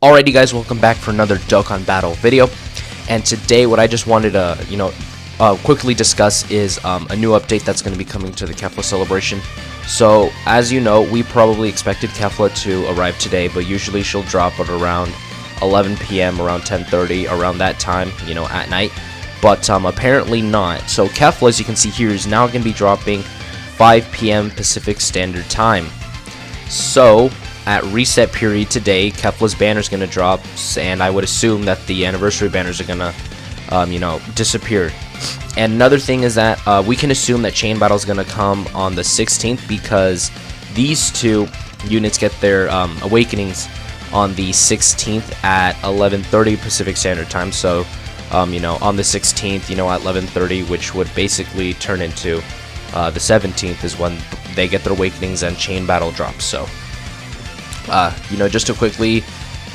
Alrighty guys, welcome back for another Dokkan Battle video. And today what I just wanted to, quickly discuss is a new update that's going to be coming to the Kefla celebration. So, as you know, we probably expected Kefla to arrive today, but usually she'll drop at around 11 p.m., around 10:30, around that time, at night. But apparently not. So Kefla, as you can see here, is now going to be dropping 5 p.m. Pacific Standard Time. So, at reset period today, Kefla's banner is going to drop, and I would assume that the anniversary banners are going to, disappear. And another thing is that we can assume that Chain Battle is going to come on the 16th because these two units get their awakenings on the 16th at 11:30 Pacific Standard Time. So, on the 16th, at 11:30, which would basically turn into the 17th is when they get their awakenings and Chain Battle drops. So, just to quickly,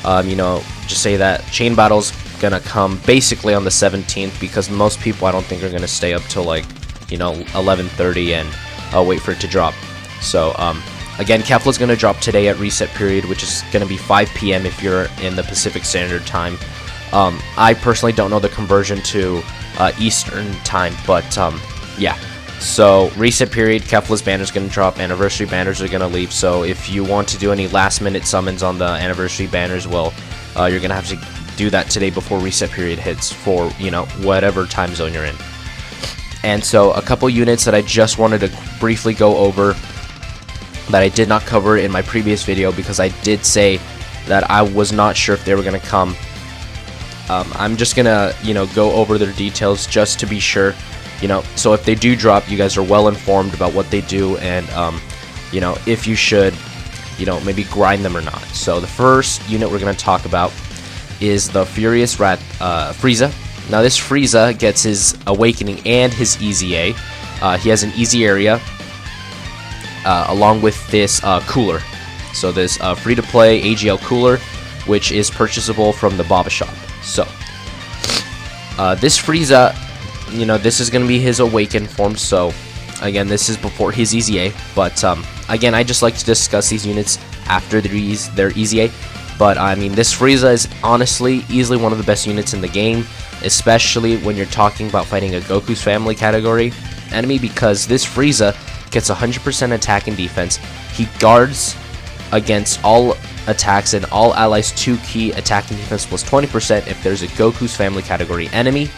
just say that Chain Battle's gonna come basically on the 17th because most people I don't think are gonna stay up till 11:30 and wait for it to drop. So, again, Kefla's gonna drop today at reset period, which is gonna be 5 p.m. if you're in the Pacific Standard Time. I personally don't know the conversion to Eastern Time, but yeah. So, reset period, Kefla's banner is going to drop, anniversary banners are going to leave, so if you want to do any last minute summons on the anniversary banners, well, you're going to have to do that today before reset period hits for, whatever time zone you're in. And so, a couple units that I just wanted to briefly go over that I did not cover in my previous video because I did say that I was not sure if they were going to come. I'm just going to, go over their details just to be sure. So if they do drop, you guys are well informed about what they do and, if you should, maybe grind them or not. So the first unit we're going to talk about is the Furious Rat Frieza. Now this Frieza gets his Awakening and his EZA. He has an easy area along with this cooler. So this free-to-play AGL cooler, which is purchasable from the Baba Shop. So this Frieza, this is going to be his awakened form, so again, this is before his EZA, but again, I just like to discuss these units after their EZA, but I mean, this Frieza is honestly easily one of the best units in the game, especially when you're talking about fighting a Goku's family category enemy, because this Frieza gets 100% attack and defense. He guards against all attacks and all allies 2 key attack and defense plus 20% if there's a Goku's family category enemy.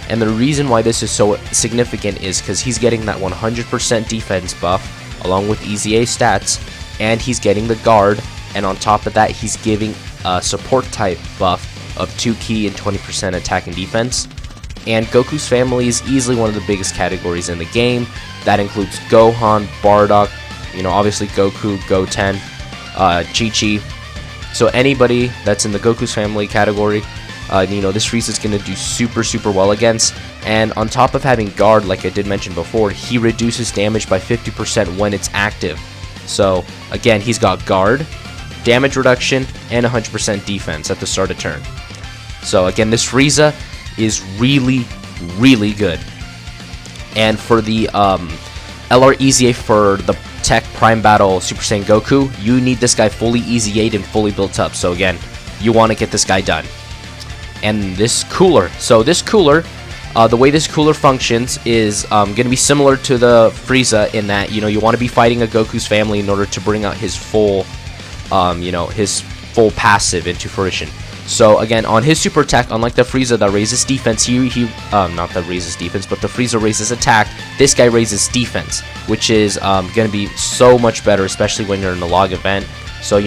And the reason why this is so significant is because he's getting that 100% defense buff along with EZA stats, and he's getting the guard, and on top of that he's giving a support type buff of 2 key and 20% attack and defense. And Goku's family is easily one of the biggest categories in the game. That includes Gohan, Bardock, obviously Goku, Goten, Chi-Chi. So anybody that's in the Goku's family category, this Frieza is going to do super well against. And on top of having guard, like I did mention before, he reduces damage by 50% when it's active. So again, he's got guard, damage reduction, and 100% defense at the start of turn. So again, this Frieza is really good. And for the LR EZA for the Tech Prime Battle Super Saiyan Goku, you need this guy fully EZA'd and fully built up. So again, you want to get this guy done. And this cooler, the way this cooler functions is going to be similar to the Frieza in that, you want to be fighting a Goku's family in order to bring out his full, his full passive into fruition. So again, on his super attack, unlike the Frieza that raises defense, not that raises defense, but the Frieza raises attack, this guy raises defense, which is going to be so much better, especially when you're in the log event. So,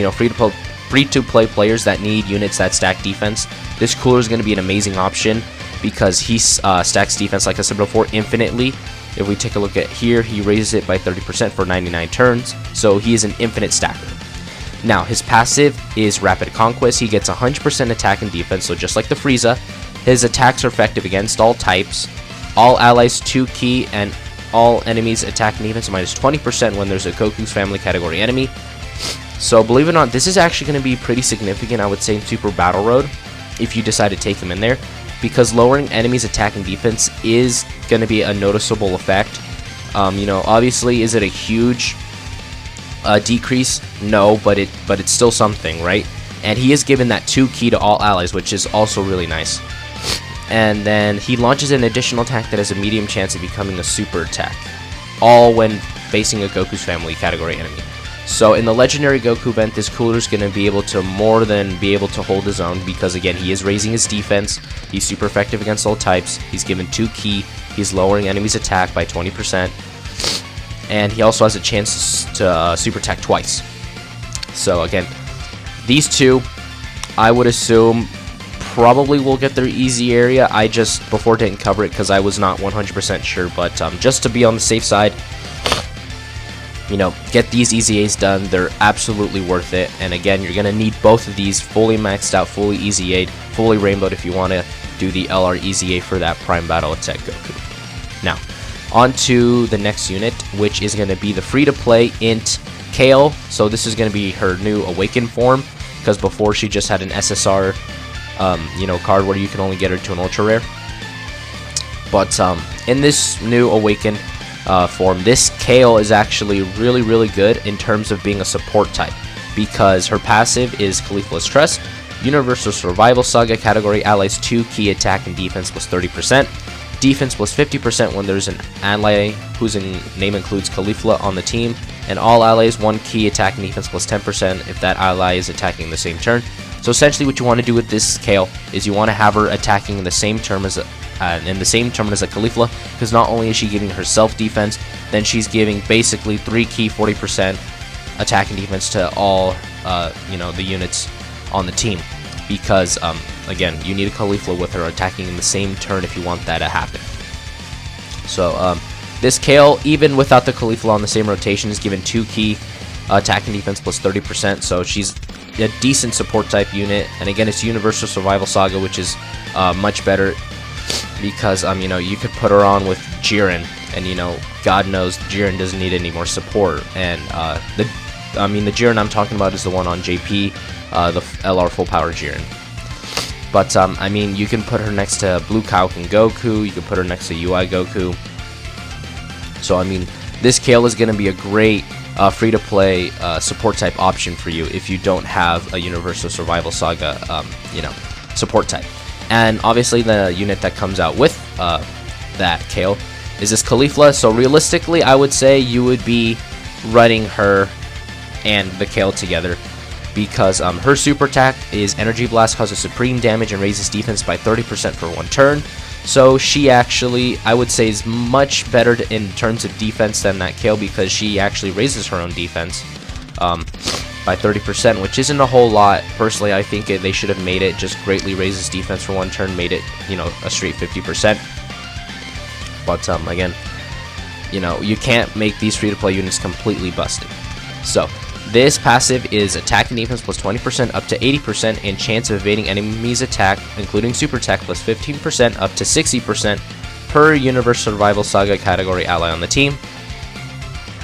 free-to-play players that need units that stack defense, this cooler is going to be an amazing option because he stacks defense, like I said before, infinitely. If we take a look at here, he raises it by 30% for 99 turns, so he is an infinite stacker. Now, his passive is Rapid Conquest. He gets 100% attack and defense, so just like the Frieza, his attacks are effective against all types, all allies 2 key, and all enemies attack and defense minus 20% when there's a Goku's family category enemy. So, believe it or not, this is actually going to be pretty significant, I would say, in Super Battle Road, if you decide to take him in there, because lowering enemies' attack and defense is going to be a noticeable effect. Obviously, is it a huge decrease? No, but it's still something, right? and he is given that 2 key to all allies, which is also really nice. And then he launches an additional attack that has a medium chance of becoming a super attack, all when facing a Goku's family category enemy. So in the legendary Goku event, this cooler is going to be able to more than be able to hold his own, because again, he is raising his defense, he's super effective against all types, he's given 2 key, he's lowering enemies' attack by 20%, and he also has a chance to super attack twice. So again, these two, I would assume, probably will get their easy area. I just before didn't cover it because I was not 100% sure, but just to be on the safe side, you know, get these easy A's done. They're absolutely worth it. And again, you're going to need both of these fully maxed out, fully easy A'd, fully rainbowed if you want to do the LR easy A for that Prime Battle Attack Goku. Now, on to the next unit, which is going to be the free-to-play Int Kale. So this is going to be her new Awakened form, because before she just had an SSR, you know, card where you can only get her to an Ultra Rare. But in this new Awakened form, this Kale is actually really good in terms of being a support type, because her passive is Kefla's Trust, Universal Survival Saga category allies 2 key attack and defense plus 30%, defense plus 50% when there's an ally whose name includes Kefla on the team, and all allies 1 key attack and defense plus 10% if that ally is attacking the same turn. So essentially what you want to do with this Kale is you want to have her attacking in the same turn as a Kefla, because not only is she giving herself defense, then she's giving basically 3 key 40% attack and defense to all you know, the units on the team, because again, you need a Kefla with her attacking in the same turn if you want that to happen. So this Kale, even without the Kefla on the same rotation, is given 2 key attack and defense plus 30%, so she's a decent support type unit. And again, it's Universal Survival Saga, which is much better, because you know, you could put her on with Jiren, and you know, God knows Jiren doesn't need any more support. And the Jiren I'm talking about is the one on JP, the LR full power Jiren. But I mean, you can put her next to Blue Kaioken Goku, you can put her next to UI Goku. So I mean, this Kale is going to be a great free-to-play support type option for you if you don't have a Universal Survival Saga, you know, support type. And obviously the unit that comes out with that Kale is this Kefla. So realistically, I would say you would be running her and the Kale together, because her super attack is Energy Blast, causes supreme damage and raises defense by 30% for 1 turn. So she actually, I would say, is much better in terms of defense than that Kale, because she actually raises her own defense by 30%, which isn't a whole lot. Personally, I think they should have made it just greatly raises defense for 1 turn, made it, you know, a straight 50%. But again, you know, you can't make these free-to-play units completely busted. So this passive is attack and defense plus 20% up to 80%, and chance of evading enemies' attack, including super attack, plus 15% up to 60% per Universal Survival Saga category ally on the team.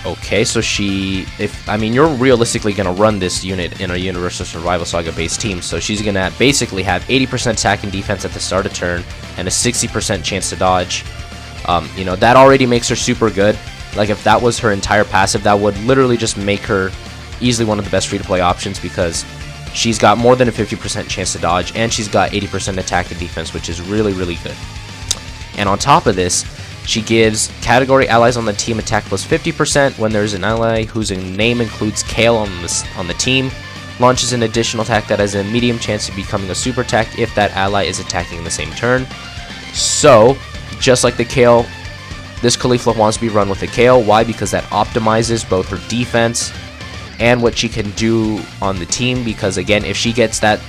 Okay, so you're realistically going to run this unit in a Universal Survival Saga based team, so she's going to basically have 80% attack and defense at the start of turn, and a 60% chance to dodge. You know, that already makes her super good. Like, if that was her entire passive, that would literally just make her easily one of the best free-to-play options, because she's got more than a 50% chance to dodge, and she's got 80% attack and defense, which is really good. And on top of this, she gives category allies on the team attack plus 50% when there's an ally whose name includes Kale on the team, launches an additional attack that has a medium chance of becoming a super attack if that ally is attacking in the same turn. So, just like the Kale, this Kefla wants to be run with the Kale. Why? Because that optimizes both her defense and what she can do on the team, because again, if she gets that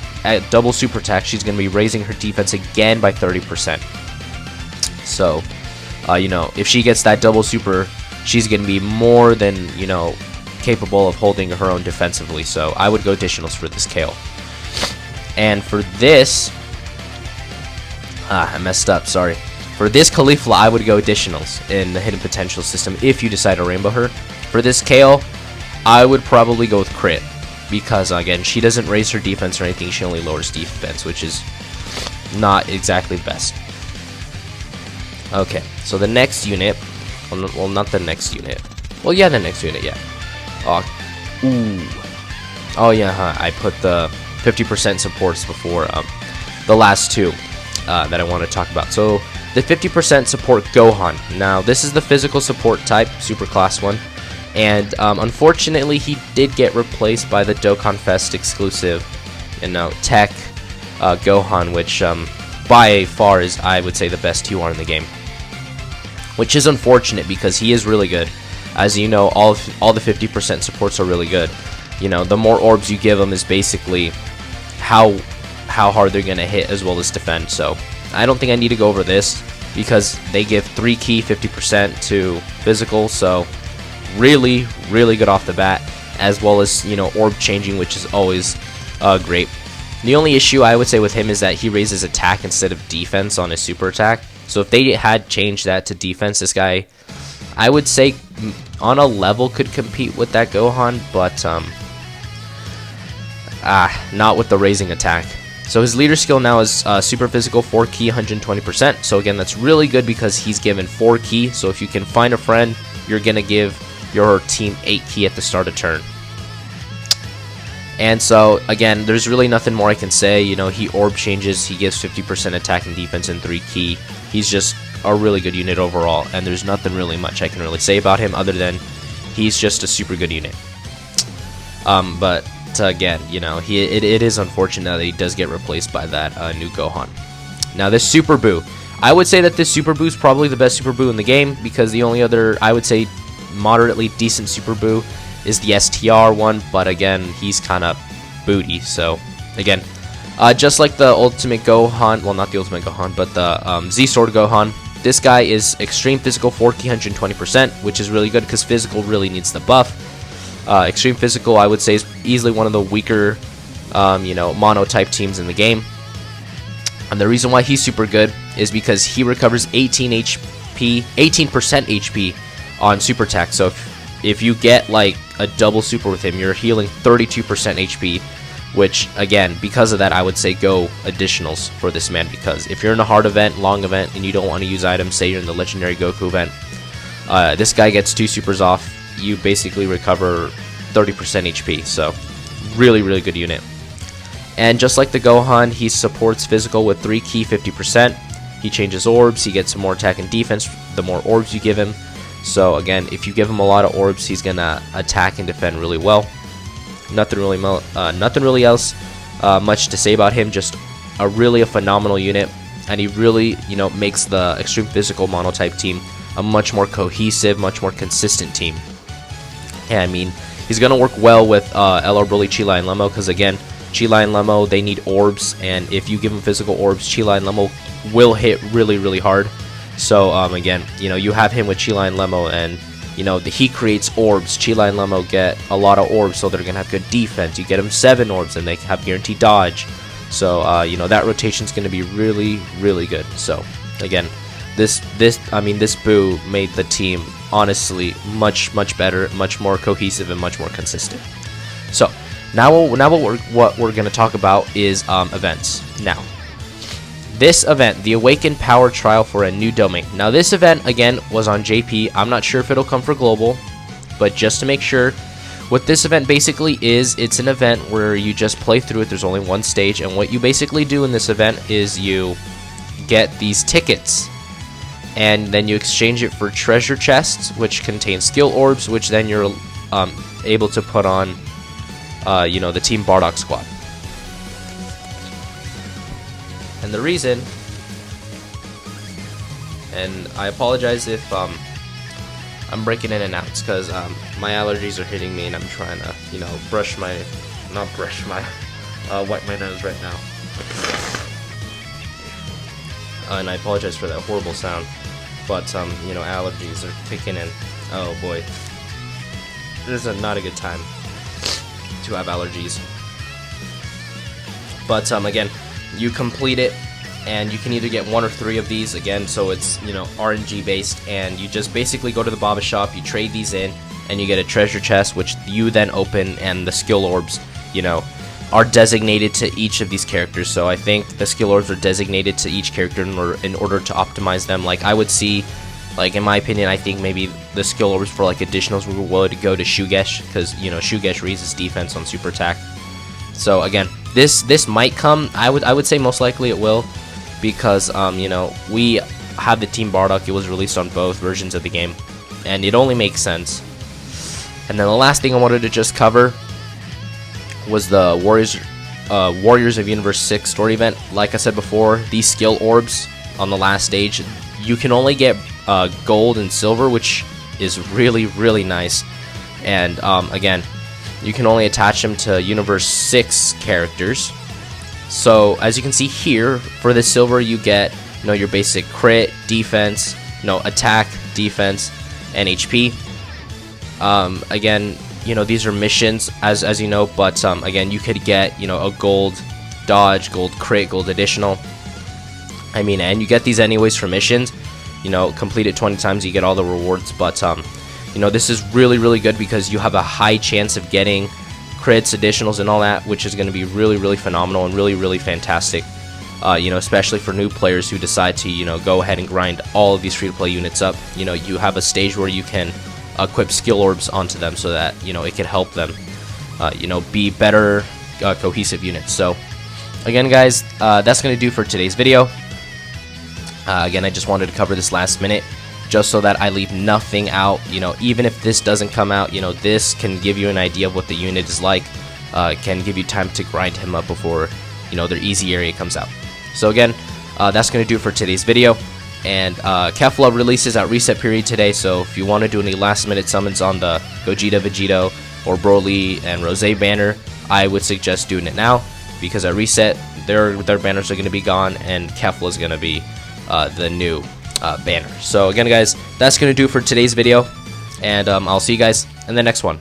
double super attack, she's going to be raising her defense again by 30%. So, you know, if she gets that double super, she's going to be more than, you know, capable of holding her own defensively. So I would go additionals for this Kale. And for this, I messed up, sorry. For this Kefla, I would go additionals in the hidden potential system if you decide to rainbow her. For this Kale, I would probably go with crit, because again, she doesn't raise her defense or anything, she only lowers defense, which is not exactly the best. Okay, so the next unit, well, not the next unit, well, yeah, the next unit, yeah. Oh yeah, I put the 50% supports before the last two that I want to talk about. So the 50% support Gohan. Now this is the physical support type, Super Class 1, and unfortunately he did get replaced by the Dokkan Fest exclusive, Tech Gohan, which by far is, I would say, the best T1 in the game, which is unfortunate because he is really good. As you know, all the 50% supports are really good. The more orbs you give them is basically how hard they're gonna hit as well as defend. So I don't think I need to go over this because they give 3 key 50% to physical, so really good off the bat, as well as orb changing, which is always great. The only issue I would say with him is that he raises attack instead of defense on his super attack. So if they had changed that to defense, this guy, I would say on a level could compete with that Gohan, but not with the raising attack. So his leader skill now is super physical, 4 key, 120%. So again, that's really good because he's given 4 key. So if you can find a friend, you're gonna give your team 8 key at the start of turn. And so again, there's really nothing more I can say. He orb changes, he gives 50% attack and defense and 3 key. He's just a really good unit overall, and there's nothing really much I can really say about him other than he's just a super good unit. But again, it is unfortunate that he does get replaced by that new Gohan. Now this Super Buu, I would say that this Super Buu is probably the best Super Buu in the game, because the only other, I would say, moderately decent Super Buu is the STR one, but again, he's kind of booty. So again, just like the Ultimate Gohan, well, not the Ultimate Gohan, but the Z-Sword Gohan, this guy is extreme physical, 400%, which is really good because physical really needs the buff. Extreme physical, I would say, is easily one of the weaker, mono type teams in the game. And the reason why he's super good is because he recovers 18% HP on super attack. So if you get like a double super with him, you're healing 32% HP, which again, because of that, I would say go additionals for this man, because if you're in a hard event, long event, and you don't want to use items, say you're in the legendary Goku event, this guy gets 2 supers off, you basically recover 30% HP. So really good unit. And just like the Gohan, he supports physical with 3 key 50%. He changes orbs, he gets some more attack and defense the more orbs you give him. So again, if you give him a lot of orbs, he's gonna attack and defend really well. Nothing really else much to say about him. Just a phenomenal unit, and he really makes the extreme physical monotype team a much more cohesive, much more consistent team. And I mean, he's gonna work well with LR Broly, Chila, and Lemmo, because again, Chila and Lemmo, they need orbs, and if you give them physical orbs, Chila and Lemmo will hit really hard. So again, you have him with Chila and Lemmo, and he creates orbs. Chila and Lemmo get a lot of orbs, so they're gonna have good defense. You get them 7 orbs, and they have guaranteed dodge. So that rotation is gonna be really good. So again, this Buu made the team honestly much better, much more cohesive, and much more consistent. So now what we're gonna talk about is events. Now, this event, the Awakened Power Trial for a new domain. Now this event again was on JP. I'm not sure if it'll come for global, but just to make sure, what this event basically is, it's an event where you just play through it. There's only one stage, and what you basically do in this event is you get these tickets, and then you exchange it for treasure chests, which contain skill orbs, which then you're able to put on the Team Bardock squad. And the reason, and I apologize if I'm breaking in and out, because my allergies are hitting me, and I'm trying to wipe my nose right now. And I apologize for that horrible sound, but allergies are kicking in. Oh boy, this is not a good time to have allergies. But again, you complete it, and you can either get 1 or 3 of these again, so it's RNG based, and you just basically go to the Baba shop, you trade these in, and you get a treasure chest, which you then open, and the skill orbs are designated to each of these characters. So I think the skill orbs are designated to each character in order to optimize them. Like I would see, like in my opinion, I think maybe the skill orbs for like additionals would go to Shugesh, because Shugesh raises defense on super attack. So again, This might come. I would say most likely it will, because you know, we have the Team Bardock. It was released on both versions of the game, and it only makes sense. And then the last thing I wanted to just cover was the Warriors of Universe 6 story event. Like I said before, these skill orbs on the last stage, you can only get gold and silver, which is really nice. And again, you can only attach them to Universe 6 characters. So as you can see here, for the silver you get, you know, your basic crit, defense, you know, attack, defense, and HP. Again, you know, these are missions, as you know, but again, you could get, you know, a gold dodge, gold crit, gold additional. I mean, and you get these anyways for missions. You know, complete it 20 times, you get all the rewards. But you know, this is really good because you have a high chance of getting crits, additionals, and all that, which is going to be really phenomenal and really fantastic. You know, especially for new players who decide to, you know, go ahead and grind all of these free-to-play units up. You know, you have a stage where you can equip skill orbs onto them so that, you know, it could help them, you know, be better cohesive units. So again, guys, that's going to do for today's video. Again, I just wanted to cover this last minute just so that I leave nothing out. You know, even if this doesn't come out, you know, this can give you an idea of what the unit is like, can give you time to grind him up before, you know, their easy area comes out. So again, that's going to do for today's video. And Kefla releases at reset period today, so if you want to do any last minute summons on the Gogeta, Vegito, or Broly and Rose banner, I would suggest doing it now, because at reset their banners are going to be gone and Kefla is going to be the new banner. So again, guys, that's going to do for today's video, and I'll see you guys in the next one.